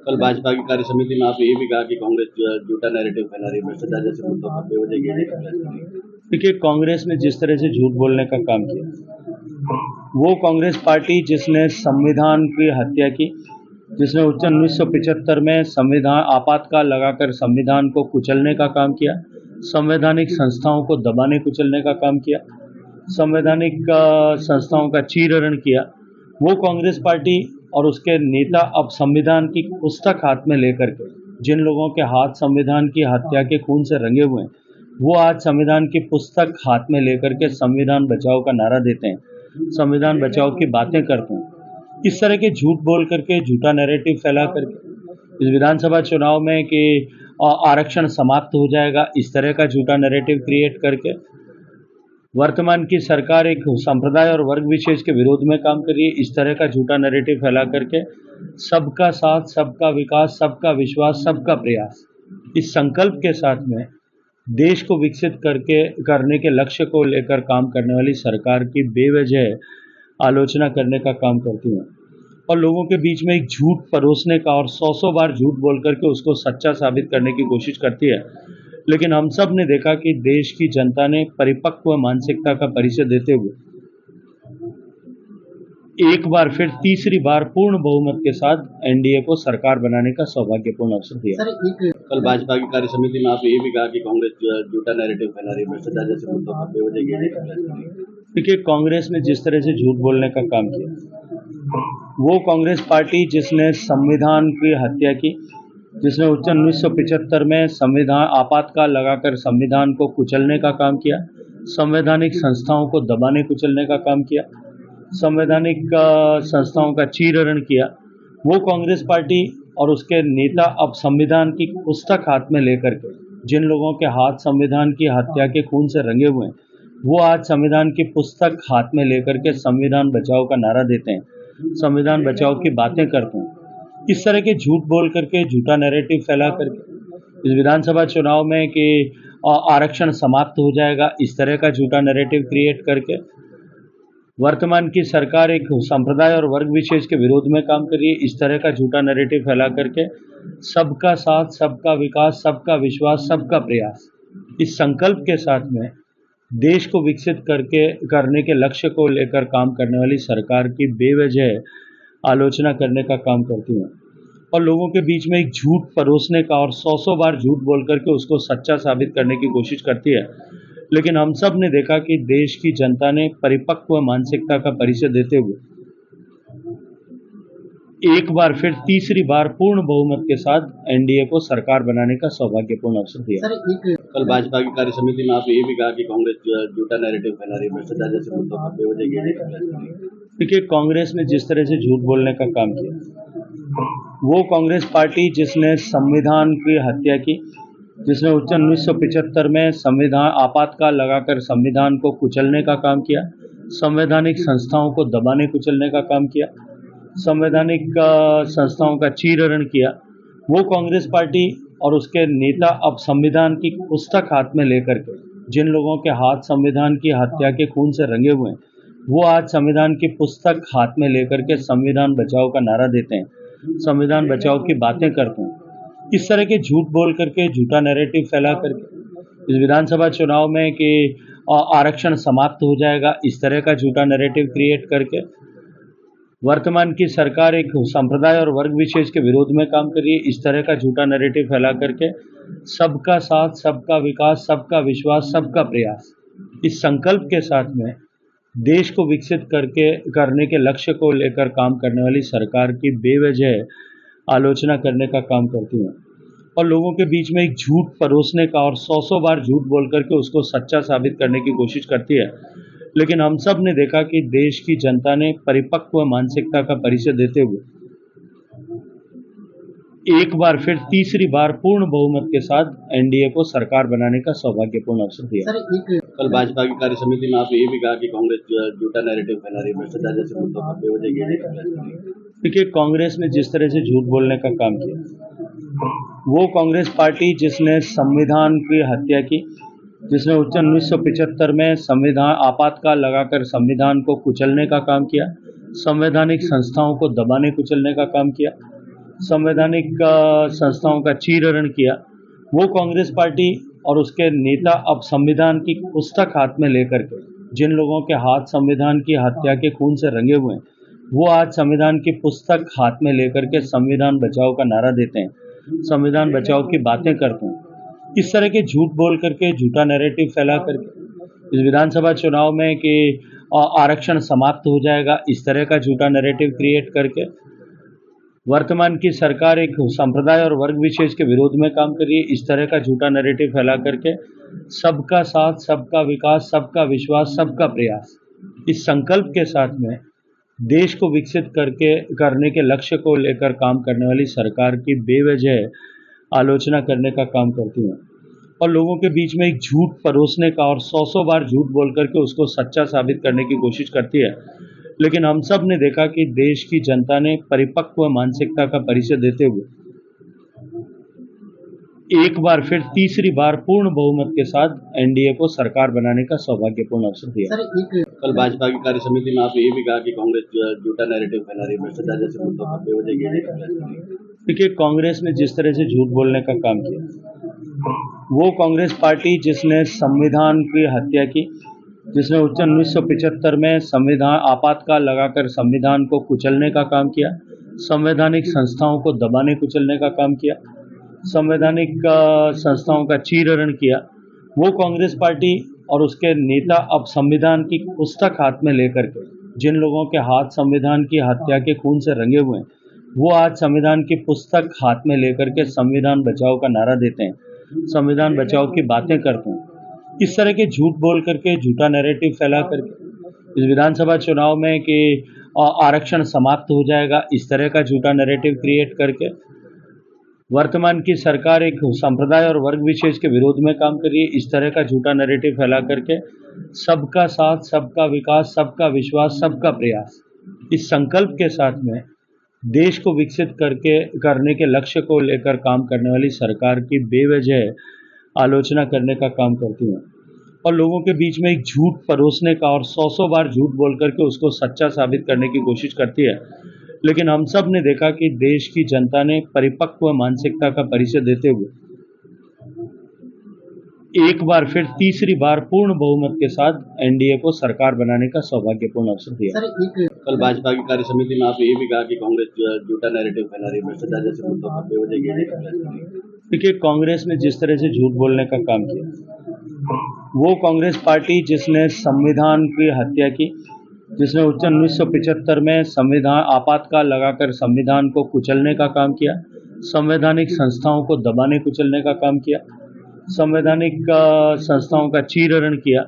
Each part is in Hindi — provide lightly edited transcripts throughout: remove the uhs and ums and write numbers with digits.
कल भाजपा की कार्य समिति में आपने ये भी कहा कि कांग्रेस जो है झूठा नैरेटिव फैला रही है, भ्रष्टाचार जैसे मुद्दों पर बेवजह घेरने का प्रयास कर रही है। देखिए, कांग्रेस ने जिस तरह से झूठ बोलने का काम किया, वो कांग्रेस पार्टी जिसने संविधान की हत्या की, जिसने 1975 में संविधान आपातकाल लगाकर संविधान को कुचलने का काम किया, संवैधानिक संस्थाओं को दबाने कुचलने का काम किया, संवैधानिक संस्थाओं का चीरहरण किया, वो कांग्रेस पार्टी और उसके नेता अब संविधान की पुस्तक हाथ में लेकर के, जिन लोगों के हाथ संविधान की हत्या के खून से रंगे हुए हैं, वो आज संविधान की पुस्तक हाथ में लेकर के संविधान बचाओ का नारा देते हैं, संविधान बचाओ की बातें करते हैं। इस तरह के झूठ बोल करके, झूठा नैरेटिव फैला करके इस विधानसभा चुनाव में कि आरक्षण समाप्त हो जाएगा, इस तरह का झूठा नैरेटिव क्रिएट करके वर्तमान की सरकार एक संप्रदाय और वर्ग विशेष के विरोध में काम कर रही है। इस तरह का झूठा नैरेटिव फैला करके सबका साथ, सबका विकास, सबका विश्वास, सबका प्रयास, इस संकल्प के साथ में देश को विकसित करने के लक्ष्य को लेकर काम करने वाली सरकार की बेवजह आलोचना करने का काम करती है और लोगों के बीच में एक झूठ परोसने का और सौ बार झूठ बोल करके उसको सच्चा साबित करने की कोशिश करती है। लेकिन हम सब ने देखा कि देश की जनता ने परिपक्व मानसिकता का परिचय देते हुए एक बार फिर तीसरी बार पूर्ण बहुमत के साथ एनडीए को सरकार बनाने का सौभाग्यपूर्ण अवसर दिया। कल भाजपा की कार्य समिति में आपने ये भी कहा कि कांग्रेस जो है झूठा नैरेटिव फैला रही है, भ्रष्टाचार जैसे मुद्दों पर बेवजह घेरने का प्रयास कर रही है। देखिए, कांग्रेस ने जिस तरह से झूठ बोलने का काम किया, वो कांग्रेस पार्टी जिसने संविधान की हत्या की, जिसने 1975 में संविधान आपातकाल लगाकर संविधान को कुचलने का काम किया, संवैधानिक संस्थाओं को दबाने कुचलने का काम किया, संवैधानिक संस्थाओं का चीरहरण किया, वो कांग्रेस पार्टी और उसके नेता अब संविधान की पुस्तक हाथ में लेकर के, जिन लोगों के हाथ संविधान की हत्या के खून से रंगे हुए हैं, वो आज संविधान की पुस्तक हाथ में लेकर के संविधान बचाओ का नारा देते हैं, संविधान बचाओ की बातें करते हैं। इस तरह के झूठ बोल करके, झूठा नैरेटिव फैला करके इस विधानसभा चुनाव में कि आरक्षण समाप्त हो जाएगा, इस तरह का झूठा नैरेटिव क्रिएट करके वर्तमान की सरकार एक संप्रदाय और वर्ग विशेष के विरोध में काम कर रही है। इस तरह का झूठा नैरेटिव फैला करके सबका साथ, सबका विकास, सबका विश्वास, सबका प्रयास, इस संकल्प के साथ में देश को विकसित करने के लक्ष्य को लेकर काम करने वाली सरकार की बेवजह आलोचना करने का काम करती है और लोगों के बीच में एक झूठ परोसने का और सौ बार झूठ बोल करके उसको सच्चा साबित करने की कोशिश करती है। लेकिन हम सब ने देखा कि देश की जनता ने परिपक्व मानसिकता का परिचय देते हुए एक बार फिर तीसरी बार पूर्ण बहुमत के साथ एनडीए को सरकार बनाने का सौभाग्यपूर्ण अवसर दिया। कल भाजपा की कार्य समिति में आपने ये भी कहा कि कांग्रेस जो है झूठा नैरेटिव फैला रही है, भ्रष्टाचार जैसे मुद्दों पर बेवजह घेरने का प्रयास कर रही है। देखिए, कांग्रेस ने जिस तरह से झूठ बोलने का काम किया, वो कांग्रेस पार्टी जिसने संविधान की हत्या की, जिसने 1975 में संविधान आपातकाल लगाकर संविधान को कुचलने का काम किया, संवैधानिक संस्थाओं को दबाने कुचलने का काम किया, संवैधानिक संस्थाओं का चीरहरण किया, वो कांग्रेस पार्टी और उसके नेता अब संविधान की पुस्तक हाथ में लेकर के, जिन लोगों के हाथ संविधान की हत्या के खून से रंगे हुए हैं, वो आज संविधान की पुस्तक हाथ में लेकर के संविधान बचाओ का नारा देते हैं, संविधान बचाओ की बातें करते हैं। इस तरह के झूठ बोल करके, झूठा नैरेटिव फैला करके इस विधानसभा चुनाव में कि आरक्षण समाप्त हो जाएगा, इस तरह का झूठा नैरेटिव क्रिएट करके वर्तमान की सरकार एक संप्रदाय और वर्ग विशेष के विरोध में काम कर रही है। इस तरह का झूठा नैरेटिव फैला करके सबका साथ, सबका विकास, सबका विश्वास, सबका प्रयास, इस संकल्प के साथ में देश को विकसित करने के लक्ष्य को लेकर काम करने वाली सरकार की बेवजह आलोचना करने का काम करती है और लोगों के बीच में एक झूठ परोसने का और सौ बार झूठ बोल करके उसको सच्चा साबित करने की कोशिश करती है। लेकिन हम सब ने देखा कि देश की जनता ने परिपक्व मानसिकता का परिचय देते हुए एक बार फिर तीसरी बार पूर्ण बहुमत के साथ एनडीए को सरकार बनाने का सौभाग्यपूर्ण अवसर दिया। कल भाजपा की कार्य समिति में आपने ये भी कहा कि कांग्रेस जो है झूठा नैरेटिव फैला रही है, भ्रष्टाचार जैसे मुद्दों पर बेवजह घेरने का प्रयास कर रही है। देखिए, कांग्रेस ने जिस तरह से झूठ बोलने का काम किया, वो कांग्रेस पार्टी जिसने संविधान की हत्या की, जिसने 1975 में संविधान आपातकाल लगाकर संविधान को कुचलने का काम किया, संवैधानिक संस्थाओं को दबाने कुचलने का काम किया, संवैधानिक संस्थाओं का चीरहरण किया, वो कांग्रेस पार्टी और उसके नेता अब संविधान की पुस्तक हाथ में लेकर के, जिन लोगों के हाथ संविधान की हत्या के खून से रंगे हुए हैं, वो आज संविधान की पुस्तक हाथ में लेकर के संविधान बचाओ का नारा देते हैं, संविधान बचाओ की बातें करते हैं। इस तरह के झूठ बोल करके, झूठा नैरेटिव फैला करके इस विधानसभा चुनाव में कि आरक्षण समाप्त हो जाएगा, इस तरह का झूठा नैरेटिव क्रिएट करके वर्तमान की सरकार एक संप्रदाय और वर्ग विशेष के विरोध में काम कर रही है। इस तरह का झूठा नैरेटिव फैला करके सबका साथ, सबका विकास, सबका विश्वास, सबका प्रयास, इस संकल्प के साथ में देश को विकसित करने के लक्ष्य को लेकर काम करने वाली सरकार की बेवजह आलोचना करने का काम करती है और लोगों के बीच में एक झूठ परोसने का और सौ बार झूठ बोल करके उसको सच्चा साबित करने की कोशिश करती है। लेकिन हम सब ने देखा कि देश की जनता ने परिपक्व मानसिकता का परिचय देते हुए एक बार फिर तीसरी बार पूर्ण बहुमत के साथ एनडीए को सरकार बनाने का सौभाग्यपूर्ण अवसर दिया। कल भाजपा की कार्य समिति में आपने ये भी कहा कि कांग्रेस झूठा नैरेटिव फैला रही है, भ्रष्टाचार जैसे मुद्दों पर बेवजह घेरने। देखिए, कांग्रेस ने जिस तरह से झूठ बोलने का काम किया, वो कांग्रेस पार्टी जिसने संविधान की हत्या की, जिसने 1975 में संविधान आपातकाल लगाकर संविधान को कुचलने का काम किया, संवैधानिक संस्थाओं को दबाने कुचलने का काम किया, संवैधानिक संस्थाओं का चीरहरण किया, वो कांग्रेस पार्टी और उसके नेता अब संविधान की पुस्तक हाथ में लेकर के, जिन लोगों के हाथ संविधान की हत्या के खून से रंगे हुए हैं, वो आज संविधान की पुस्तक हाथ में लेकर के संविधान बचाओ का नारा देते हैं, संविधान बचाओ की बातें करते हैं। इस तरह के झूठ बोल करके, झूठा नैरेटिव फैला करके इस विधानसभा चुनाव में कि आरक्षण समाप्त हो जाएगा, इस तरह का झूठा नैरेटिव क्रिएट करके वर्तमान की सरकार एक संप्रदाय और वर्ग विशेष के विरोध में काम कर रही है। इस तरह का झूठा नैरेटिव फैला करके सबका साथ, सबका विकास, सबका विश्वास, सबका प्रयास, इस संकल्प के साथ में देश को विकसित करने के लक्ष्य को लेकर काम करने वाली सरकार की बेवजह आलोचना करने का काम करती है और लोगों के बीच में एक झूठ परोसने का और सौ बार झूठ बोल करके उसको सच्चा साबित करने की कोशिश करती है। लेकिन हम सब ने देखा कि देश की जनता ने परिपक्व मानसिकता का परिचय देते हुए एक बार फिर तीसरी बार पूर्ण बहुमत के साथ एनडीए को सरकार बनाने का सौभाग्यपूर्ण अवसर दिया। कल भाजपा की कार्य समिति में आपने ये भी कहा कि कांग्रेस झूठा नैरेटिव फैला रही है, भ्रष्टाचार जैसे मुद्दों पर बेवजह घेरने। देखिए, कांग्रेस ने जिस तरह से झूठ बोलने का काम किया, वो कांग्रेस पार्टी जिसने संविधान की हत्या की, जिसने 1975 में संविधान आपातकाल लगाकर संविधान को कुचलने का काम किया, संवैधानिक संस्थाओं को दबाने कुचलने का काम किया, संवैधानिक संस्थाओं का चीरहरण किया,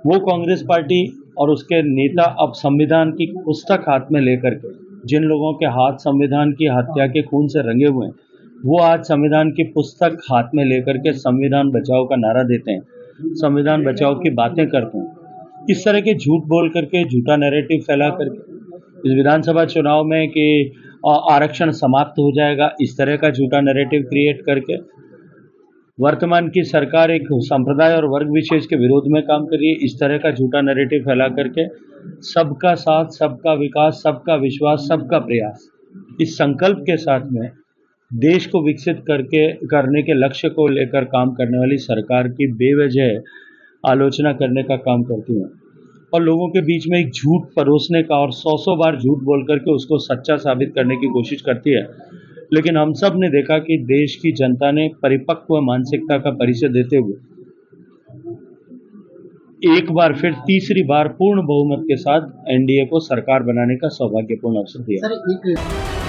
वो कांग्रेस पार्टी और उसके नेता अब संविधान की पुस्तक हाथ में लेकर के, जिन लोगों के हाथ संविधान की हत्या के खून से रंगे हुए हैं, वो आज संविधान की पुस्तक हाथ में लेकर के संविधान बचाओ का नारा देते हैं, संविधान बचाओ की बातें करते हैं। इस तरह के झूठ बोल करके, झूठा नैरेटिव फैला करके इस विधानसभा चुनाव में कि आरक्षण समाप्त हो जाएगा, इस तरह का झूठा नैरेटिव क्रिएट करके वर्तमान की सरकार एक संप्रदाय और वर्ग विशेष के विरोध में काम कर रही है। इस तरह का झूठा नैरेटिव फैला करके सबका साथ, सबका विकास, सबका विश्वास, सबका प्रयास, इस संकल्प के साथ में देश को विकसित करने के लक्ष्य को लेकर काम करने वाली सरकार की बेवजह आलोचना करने का काम करती है और लोगों के बीच में एक झूठ परोसने का और सौ बार झूठ बोल करके उसको सच्चा साबित करने की कोशिश करती है। लेकिन हम सब ने देखा कि देश की जनता ने परिपक्व मानसिकता का परिचय देते हुए एक बार फिर तीसरी बार पूर्ण बहुमत के साथ एनडीए को सरकार बनाने का सौभाग्यपूर्ण अवसर दिया।